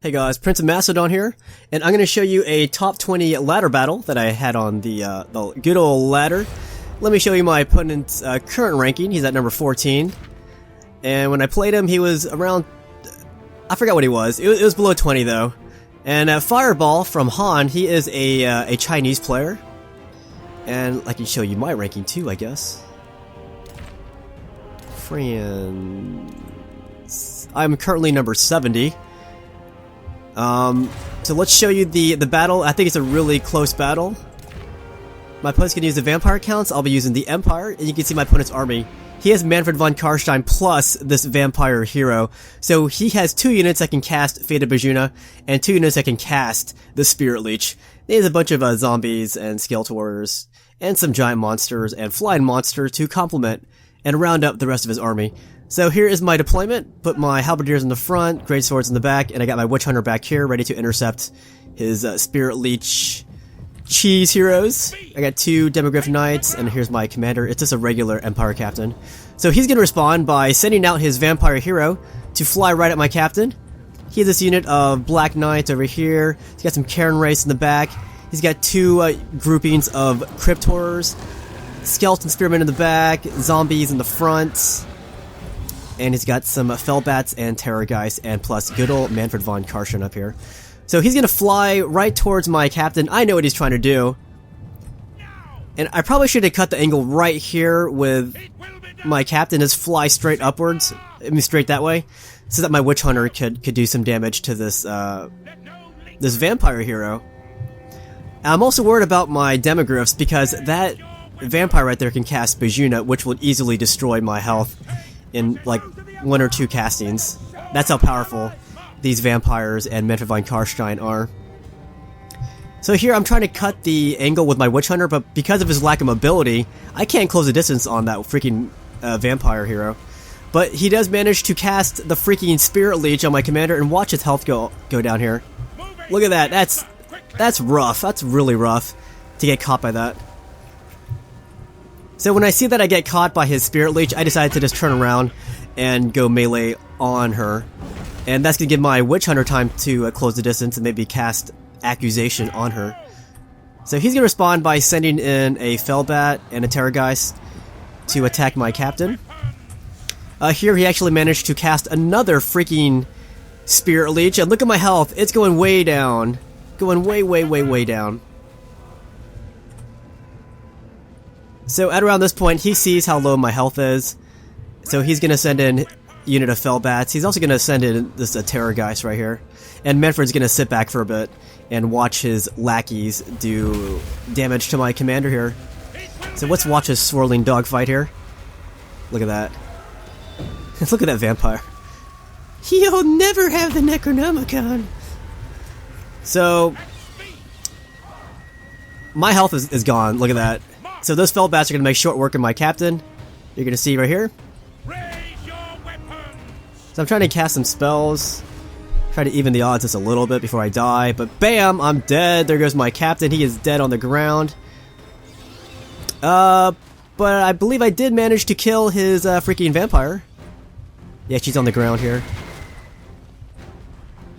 Hey guys, Prince of Macedon here, and I'm going to show you a top 20 ladder battle that I had on the good old ladder. Let me show you my opponent's current ranking. He's at number 14, and when I played him, he was around, I forgot what he was. It was below 20 though. And Fireball from Han, he is a Chinese player, and I can show you my ranking too, I guess. Friends, I'm currently number 70. So let's show you the battle. I think it's a really close battle. My opponent's gonna use the vampire counts. I'll be using the Empire, and you can see my opponent's army. He has Manfred von Karstein plus this vampire hero. So he has 2 units that can cast Fate of Bajuna, and 2 units that can cast the Spirit Leech. He has a bunch of zombies and skeleton warriors, and some giant monsters and flying monsters to complement and round up the rest of his army. So here is my deployment. Put my halberdiers in the front, great swords in the back, and I got my witch hunter back here ready to intercept his Spirit Leech cheese heroes. I got 2 Demogryph knights, and here's my commander. It's just a regular Empire captain. So he's gonna respond by sending out his vampire hero to fly right at my captain. He has this unit of black knights over here. He's got some Karen Race in the back. He's got 2 groupings of crypt horrors, skeleton spearmen in the back, zombies in the front. And he's got some Fellbats and Terrorgeist, and plus good old Manfred von Karstein up here. So he's gonna fly right towards my captain. I know what he's trying to do. And I probably should have cut the angle right here with my captain, just fly straight upwards. I mean straight that way. So that my witch hunter could do some damage to this this vampire hero. I'm also worried about my Demogryphs, because that vampire right there can cast Bajuna, which will easily destroy my health in like 1 or 2 castings. That's how powerful these vampires and Manfred von Karstein are. So here I'm trying to cut the angle with my witch hunter, but because of his lack of mobility, I can't close the distance on that freaking vampire hero. But he does manage to cast the freaking Spirit Leech on my commander, and watch his health go down here. Look at that. That's rough. That's really rough to get caught by that. So when I see that I get caught by his Spirit Leech, I decided to just turn around and go melee on her. And that's going to give my Witch Hunter time to close the distance and maybe cast Accusation on her. So he's going to respond by sending in a Fellbat and a Terrorgeist to attack my captain. Here he actually managed to cast another freaking Spirit Leech, and look at my health. It's going way down. Going way down. So at around this point, he sees how low my health is, so he's going to send in a unit of Fellbats. He's also going to send in this Terrorgeist right here, and Manfred's going to sit back for a bit and watch his lackeys do damage to my commander here. So let's watch his swirling dogfight here. Look at that. Look at that vampire. He'll never have the Necronomicon. So my health is gone. Look at that. So those Fellbats are going to make short work of my captain. You're going to see right here. So I'm trying to cast some spells. Try to even the odds just a little bit before I die. But bam! I'm dead. There goes my captain. He is dead on the ground. But I believe I did manage to kill his freaking vampire. Yeah, she's on the ground here.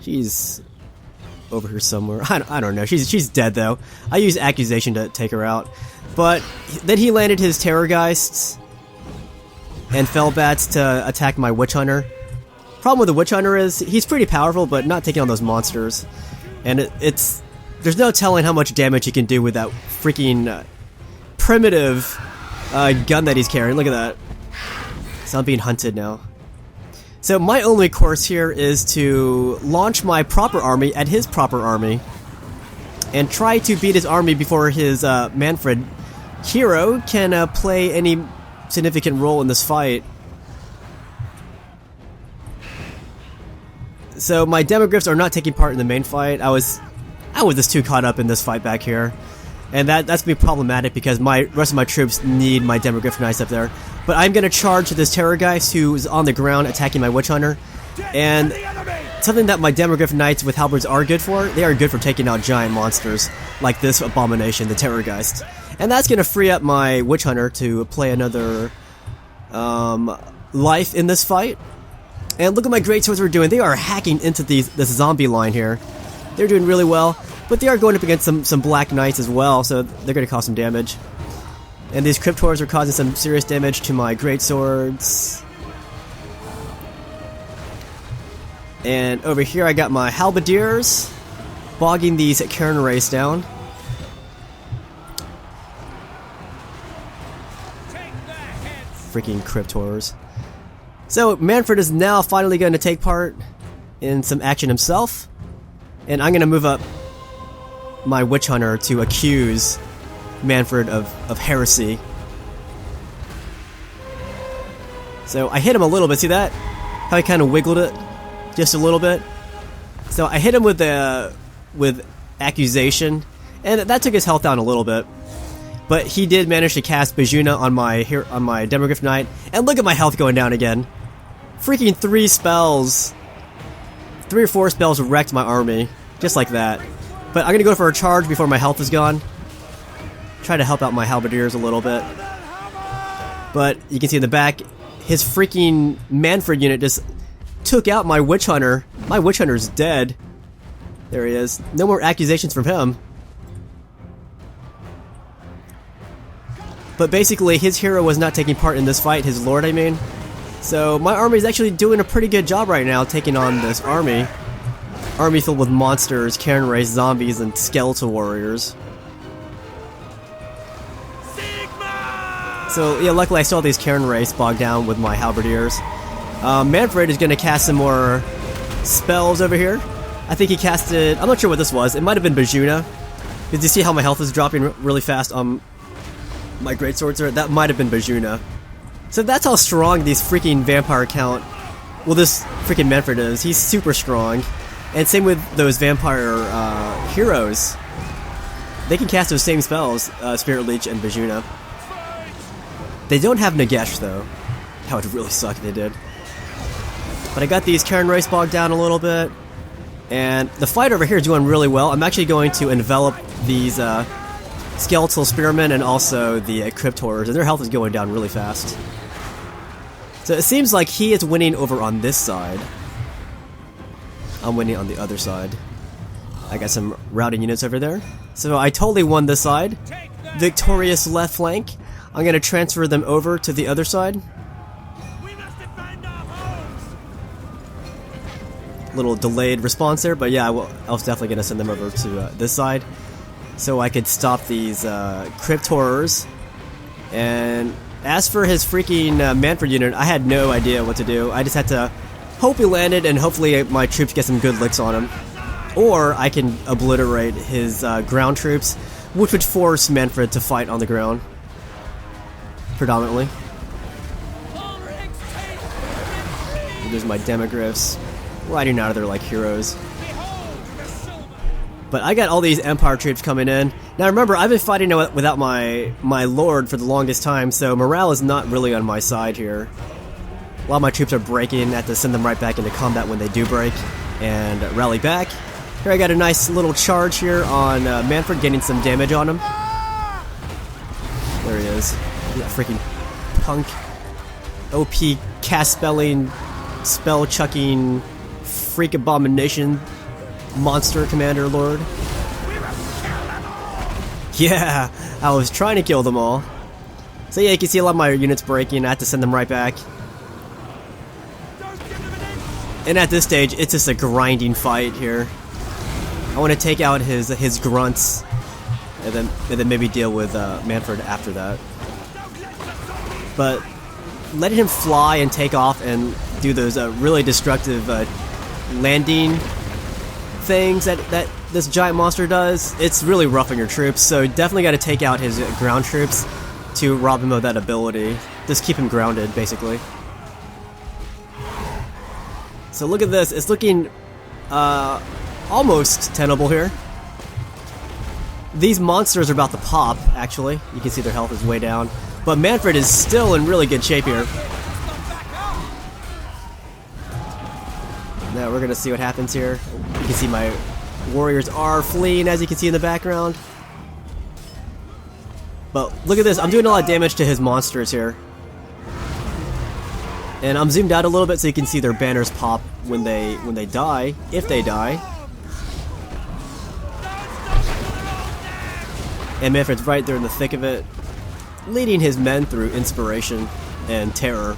She's over here somewhere. I don't know. She's dead though. I used Accusation to take her out. But then he landed his Terrorgeists and Fellbats to attack my Witch Hunter. Problem with the Witch Hunter is he's pretty powerful, but not taking on those monsters. And there's no telling how much damage he can do with that freaking primitive gun that he's carrying. Look at that. So I'm being hunted now. So my only course here is to launch my proper army at his proper army and try to beat his army before his Manfred hero can play any significant role in this fight. So my Demogryphs are not taking part in the main fight. I was just too caught up in this fight back here, and that's been problematic because my rest of my troops need my Demogryph knights up there. But I'm gonna charge this Terrorgeist who's on the ground attacking my Witch Hunter, and something that my Demogryph knights with halberds are good for, they are good for taking out giant monsters like this abomination, the Terrorgeist. And that's gonna free up my Witch Hunter to play another life in this fight. And look at my great swords we're doing. They are hacking into this zombie line here. They're doing really well, but they are going up against some black knights as well, so they're going to cause some damage. And these cryptors are causing some serious damage to my great swords. And over here I got my halberdiers bogging these Karen race down. Freaking cryptors. So Manfred is now finally going to take part in some action himself, and I'm going to move up my witch hunter to accuse Manfred of heresy. So I hit him a little bit. See that? How he kind of wiggled it just a little bit. So I hit him with accusation, and that took his health down a little bit. But he did manage to cast Bajuna on my Demogryph Knight, and look at my health going down again. Freaking 3 or 4 spells wrecked my army, just like that. But I'm gonna go for a charge before my health is gone. Try to help out my halberdiers a little bit. But you can see in the back, his freaking Manfred unit just took out my witch hunter. My witch hunter's dead. There he is. No more accusations from him. But basically, his hero was not taking part in this fight, his lord, I mean. So my army is actually doing a pretty good job right now taking on this army. Army filled with monsters, Karen race, zombies, and skeletal warriors. So yeah, luckily I saw these Karen race bogged down with my halberdiers. Manfred is going to cast some more spells over here. I think he casted, I'm not sure what this was, it might have been Bajuna. Did you see how my health is dropping really fast on my greatswords are? That might have been Bajuna. So that's how strong these freaking vampire count, well, this freaking Manfred is. He's super strong. And same with those vampire heroes. They can cast those same spells, Spirit Leech and Bajuna. They don't have Nagesh though. That would really suck if they did. But I got these Karen race bogged down a little bit. And the fight over here is doing really well. I'm actually going to envelop these skeletal spearmen and also the cryptors, and their health is going down really fast. So it seems like he is winning over on this side. I'm winning on the other side. I got some routing units over there. So I totally won this side. Victorious left flank. I'm going to transfer them over to the other side. Little delayed response there, but yeah, I was definitely going to send them over to this side so I could stop these cryptors. And as for his freaking Manfred unit, I had no idea what to do. I just had to hope he landed and hopefully my troops get some good licks on him. Or I can obliterate his ground troops, which would force Manfred to fight on the ground. Predominantly. There's my Demogryphs riding out of there like heroes. But I got all these Empire troops coming in. Now remember, I've been fighting without my lord for the longest time, so morale is not really on my side here. A lot of my troops are breaking. I have to send them right back into combat when they do break and rally back. Here I got a nice little charge here on Manfred, getting some damage on him. There he is. Yeah, freaking punk. OP cast spelling, spell chucking, freak abomination, monster commander lord. Yeah, I was trying to kill them all. So yeah, you can see a lot of my units breaking. I had to send them right back. And at this stage, it's just a grinding fight here. I want to take out his grunts, and then maybe deal with Manfred after that. But letting him fly and take off and do those really destructive landing things that this giant monster does, it's really rough on your troops. So definitely got to take out his ground troops to rob him of that ability. Just keep him grounded, basically. So look at this. It's looking almost tenable here. These monsters are about to pop, actually. You can see their health is way down. But Manfred is still in really good shape here. Now we're going to see what happens here. You can see my warriors are fleeing, as you can see in the background. But look at this. I'm doing a lot of damage to his monsters here. And I'm zoomed out a little bit so you can see their banners pop when they die, if they die. And Manfred's right there in the thick of it, leading his men through inspiration and terror.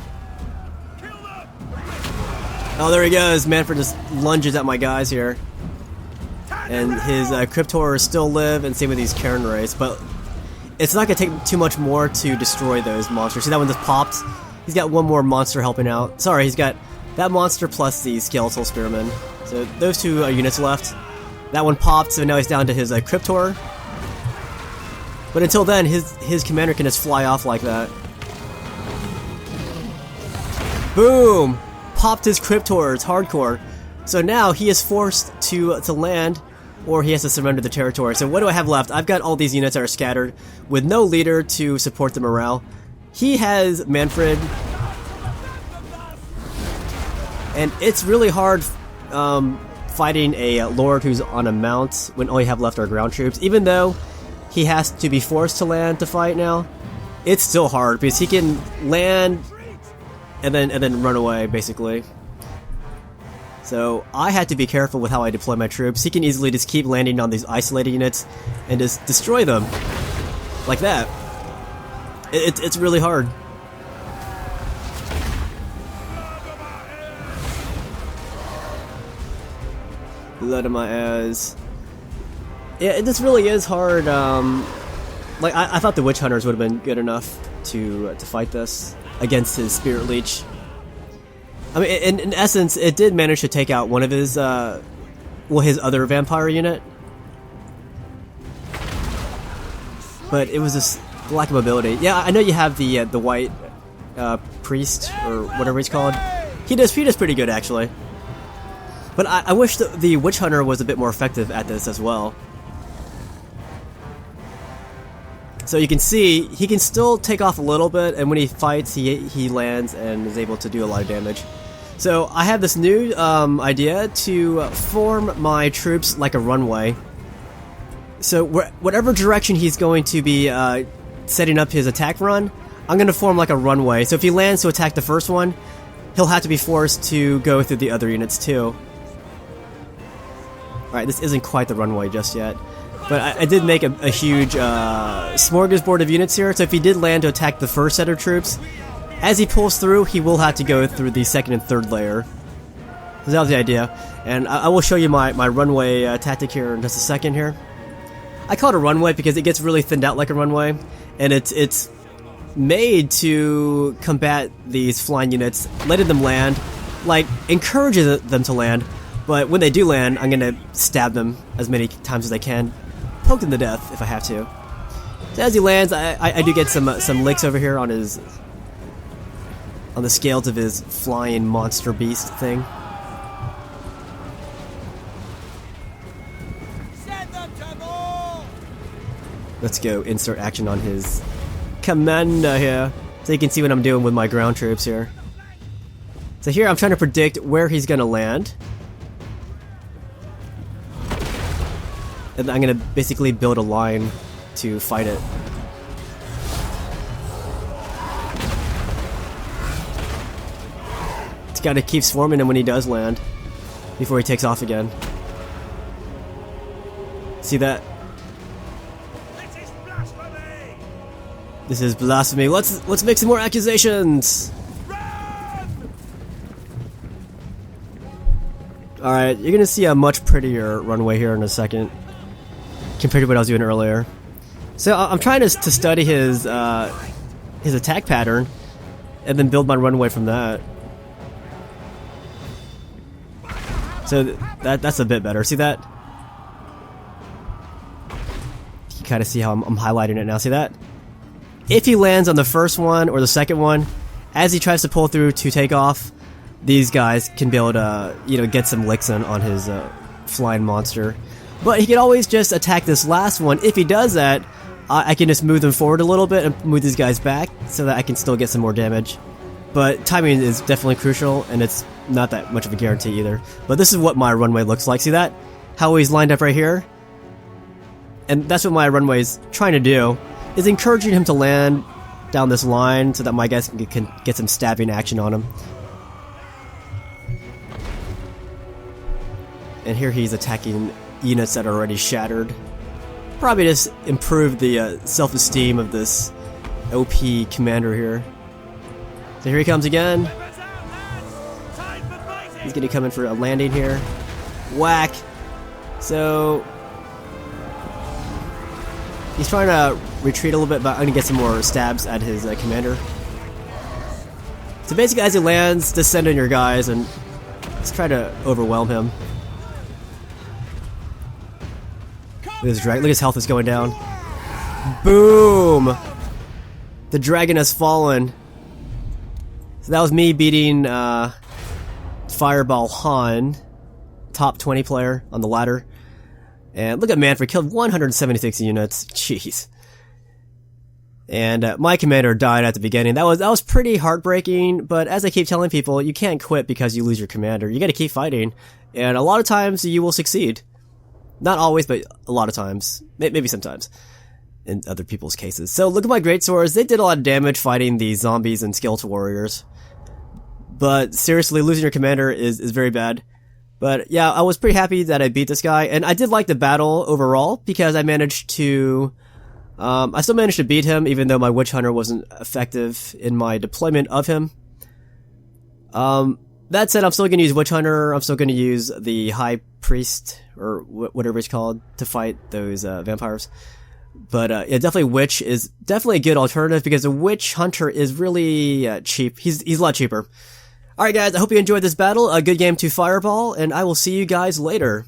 Oh, there he goes. Manfred just lunges at my guys here. And his Crypt Horrors still live, and same with these Cairn Rays, but it's not going to take too much more to destroy those monsters. See that one just popped? He's got one more monster helping out. Sorry, he's got that monster plus the Skeletal Spearmen. So those two units left. That one popped, so now he's down to his Crypt Horror. But until then, his commander can just fly off like that. Boom! Popped his Crypt Horrors, hardcore. So now he is forced to land, or he has to surrender the territory. So what do I have left? I've got all these units that are scattered with no leader to support the morale. He has Manfred, and it's really hard fighting a lord who's on a mount when all you have left are ground troops. Even though he has to be forced to land to fight now, it's still hard because he can land and then run away basically. So I had to be careful with how I deploy my troops. He can easily just keep landing on these isolated units and just destroy them like that. It's really hard. Blood in my ass. Yeah, this really is hard. Like I thought the Witch Hunters would have been good enough to fight this against his Spirit Leech. I mean, in essence, it did manage to take out one of his, his other vampire unit. But it was just the lack of mobility. Yeah, I know you have the white priest or whatever he's called. He does pretty good actually. But I wish the Witch Hunter was a bit more effective at this as well. So you can see he can still take off a little bit, and when he fights, he lands and is able to do a lot of damage. So I have this new idea to form my troops like a runway. So whatever direction he's going to be setting up his attack run, I'm going to form like a runway. So if he lands to attack the first one, he'll have to be forced to go through the other units too. Alright, this isn't quite the runway just yet. But I did make a huge smorgasbord of units here, so if he did land to attack the first set of troops, as he pulls through, he will have to go through the second and third layer. So that was the idea. And I will show you my runway tactic here in just a second here. I call it a runway because it gets really thinned out like a runway, and it's made to combat these flying units, letting them land, like encourages them to land, but when they do land, I'm going to stab them as many times as I can. Poke them to death if I have to. So as he lands, I do get some licks over here on the scales of his flying monster beast thing. Let's go insert action on his commander here, so you can see what I'm doing with my ground troops here. So here I'm trying to predict where he's going to land. And I'm going to basically build a line to fight it. It's got to keep swarming him when he does land, before he takes off again. See that? This is blasphemy. Let's make some more accusations. Alright, you're gonna see a much prettier runway here in a second, compared to what I was doing earlier. So I'm trying to study his attack pattern, and then build my runway from that. So that's a bit better. See that? You can kind of see how I'm highlighting it now. See that? If he lands on the first one or the second one, as he tries to pull through to take off, these guys can be able to, get some licks on his flying monster. But he can always just attack this last one. If he does that, I can just move them forward a little bit and move these guys back so that I can still get some more damage. But timing is definitely crucial, and it's not that much of a guarantee either. But this is what my runway looks like. See that? How he's lined up right here? And that's what my runway is trying to do, is encouraging him to land down this line so that my guys can get some stabbing action on him. And here he's attacking units that are already shattered. Probably just improve the self-esteem of this OP commander here. So here he comes again. He's gonna come in for a landing here. Whack! So he's trying to retreat a little bit, but I'm gonna get some more stabs at his commander. So basically as he lands, just send in your guys and just try to overwhelm him. Look at his health is going down. Boom! The dragon has fallen. So that was me beating Fireball Han, top 20 player on the ladder. And look at Manfred, killed 176 units. Jeez. And my commander died at the beginning. That was pretty heartbreaking, but as I keep telling people, you can't quit because you lose your commander. You gotta keep fighting. And a lot of times you will succeed. Not always, but a lot of times. Maybe sometimes. In other people's cases. So look at my greatswords. They did a lot of damage fighting the zombies and skeletal warriors. But seriously, losing your commander is very bad. But yeah, I was pretty happy that I beat this guy. And I did like the battle overall because I managed to... I still managed to beat him even though my witch hunter wasn't effective in my deployment of him. That said, I'm still going to use witch hunter. I'm still going to use the high priest or whatever it's called to fight those vampires. But yeah, definitely witch is definitely a good alternative because the witch hunter is really cheap. He's a lot cheaper. Alright guys, I hope you enjoyed this battle. A good game to Fireball, and I will see you guys later.